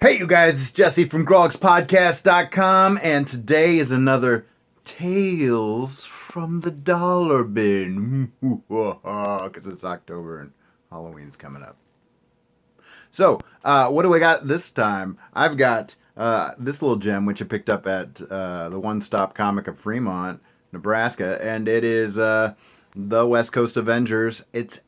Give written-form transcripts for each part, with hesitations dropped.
Hey, you guys, it's Jesse from GrawlixPodcast.com, and today is another Tales from the Dollar Bin. Because it's October and Halloween's coming up. So, what do I got this time? I've got this little gem, which I picked up at the One Stop Comic of Fremont, Nebraska, and it is the West Coast Avengers. It's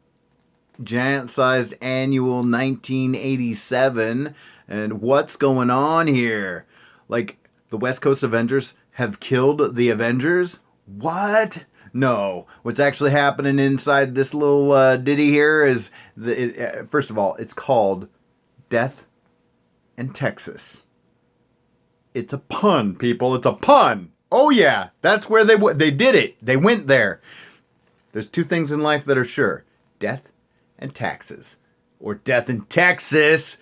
giant sized annual 1987. And what's going on here? Like, the West Coast Avengers have killed the Avengers? What? No. What's actually happening inside this little ditty here is, first of all, it's called Death and Texas. It's a pun, people. It's a pun. Oh, yeah. That's where they did it. They went there. There's two things in life that are sure. Death and taxes. Or death in Texas.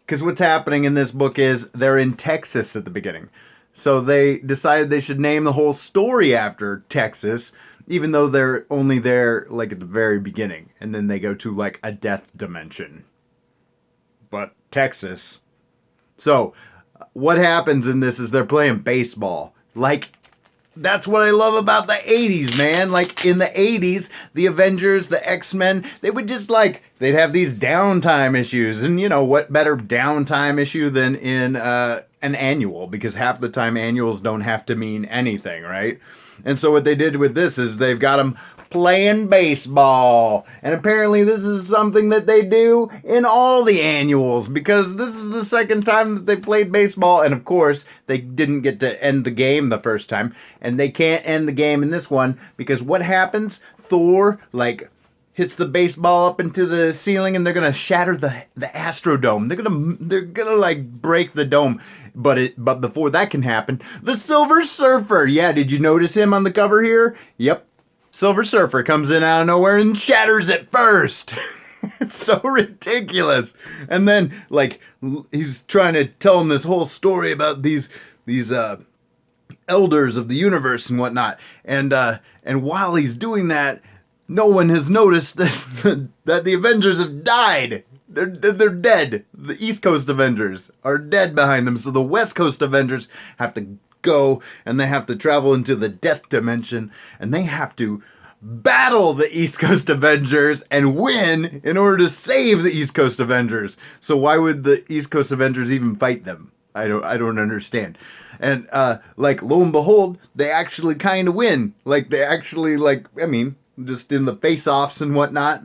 Because what's happening in this book is they're in Texas at the beginning. So they decided they should name the whole story after Texas, even though they're only there like at the very beginning. And then they go to like a death dimension. But Texas. So what happens in this is they're playing baseball. Like, that's what I love about the 80s, man. Like, in the 80s, the Avengers, the X-Men, they would just, like, they'd have these downtime issues. And, you know, what better downtime issue than in an annual? Because half the time annuals don't have to mean anything, right? And so what they did with this is they've got them playing baseball. And apparently this is something that they do in all the annuals, because this is the second time that they played baseball. And of course, they didn't get to end the game the first time. And they can't end the game in this one, because what happens? Thor, like, hits the baseball up into the ceiling, and they're gonna shatter the Astrodome. They're gonna like break the dome. But before that can happen, the Silver Surfer. Yeah, did you notice him on the cover here? Yep. Silver Surfer comes in out of nowhere and shatters it first. It's so ridiculous. And then, like, he's trying to tell him this whole story about these elders of the universe and whatnot. And while he's doing that, no one has noticed that the Avengers have died. They're dead. The East Coast Avengers are dead behind them. So the West Coast Avengers have to go, and they have to travel into the death dimension, and they have to battle the East Coast Avengers and win in order to save the East Coast Avengers. So why would the East Coast Avengers even fight them? I don't understand. And like, lo and behold, they actually kind of win. Like, they actually, like, I mean, just in the face-offs and whatnot.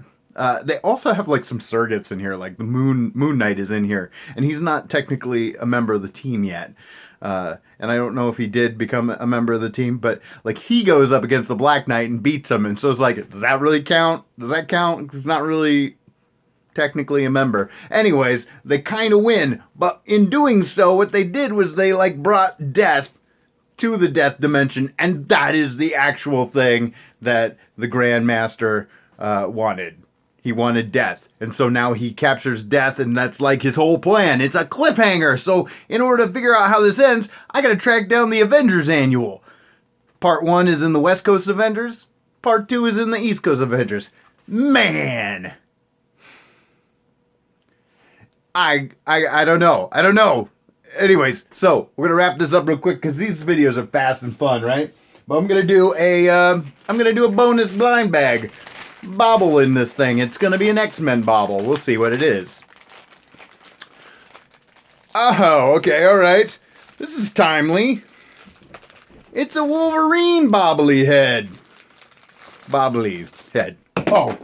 They also have like some surrogates in here, like the Moon Knight is in here, and he's not technically a member of the team yet. And I don't know if he did become a member of the team, but like, he goes up against the Black Knight and beats him, and so it's like, does that really count? Does that count? It's not really technically a member. Anyways, they kind of win, but in doing so, what they did was they like brought death to the death dimension, and that is the actual thing that the Grandmaster wanted. He wanted death. And so now he captures death, and that's like his whole plan. It's a cliffhanger. So in order to figure out how this ends, I gotta track down the Avengers annual. Part 1 is in the West Coast Avengers. Part 2 is in the East Coast Avengers. Man! I don't know. I don't know. Anyways, so we're gonna wrap this up real quick, because these videos are fast and fun, right? But I'm gonna do a bonus blind bag bobble in this thing. It's gonna be an X-Men bobble. We'll see what it is. Oh, okay, alright. This is timely. It's a Wolverine bobbly head. Bobbly head. Oh,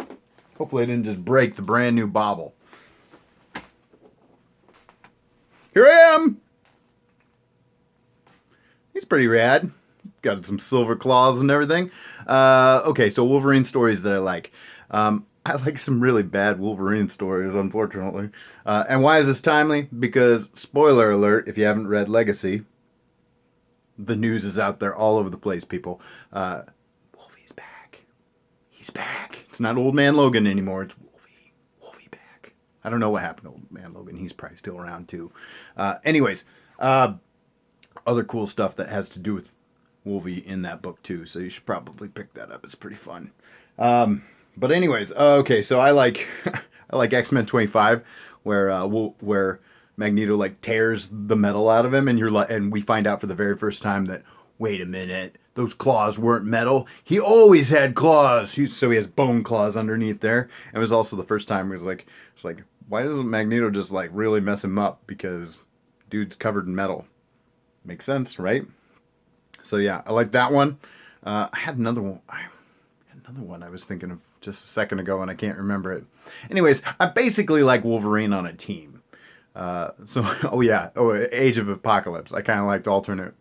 hopefully I didn't just break the brand new bobble. Here I am. He's pretty rad. Got some silver claws and everything. Okay, so Wolverine stories that I like. I like some really bad Wolverine stories, unfortunately. And why is this timely? Because, spoiler alert, if you haven't read Legacy, the news is out there all over the place, people. Wolvie's back. He's back. It's not Old Man Logan anymore. It's Wolvie. Wolvie back. I don't know what happened to Old Man Logan. He's probably still around, too. Anyways, other cool stuff that has to do with Wolvie in that book too, so you should probably pick that up. It's pretty fun. But anyways, okay, so I like I like X-Men 25, where Magneto like tears the metal out of him, and and we find out for the very first time that, wait a minute, those claws weren't metal. He always had claws. So he has bone claws underneath there. And it was also the first time he was like, why doesn't Magneto just like really mess him up? Because dude's covered in metal. Makes sense, right? So yeah, I like that one. I had another one. I was thinking of just a second ago, and I can't remember it. Anyways, I basically like Wolverine on a team. Age of Apocalypse. I kind of liked alternate.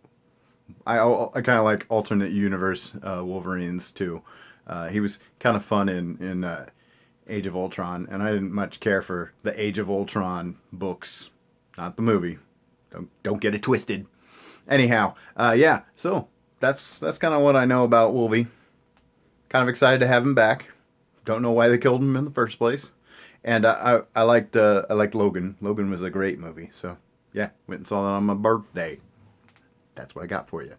I kind of like alternate universe Wolverines too. He was kind of fun in Age of Ultron, and I didn't much care for the Age of Ultron books, not the movie. Don't get it twisted. Anyhow, yeah. So that's kind of what I know about Wolvie. Kind of excited to have him back. Don't know why they killed him in the first place. And I liked Logan. Logan was a great movie. So yeah, went and saw that on my birthday. That's what I got for you.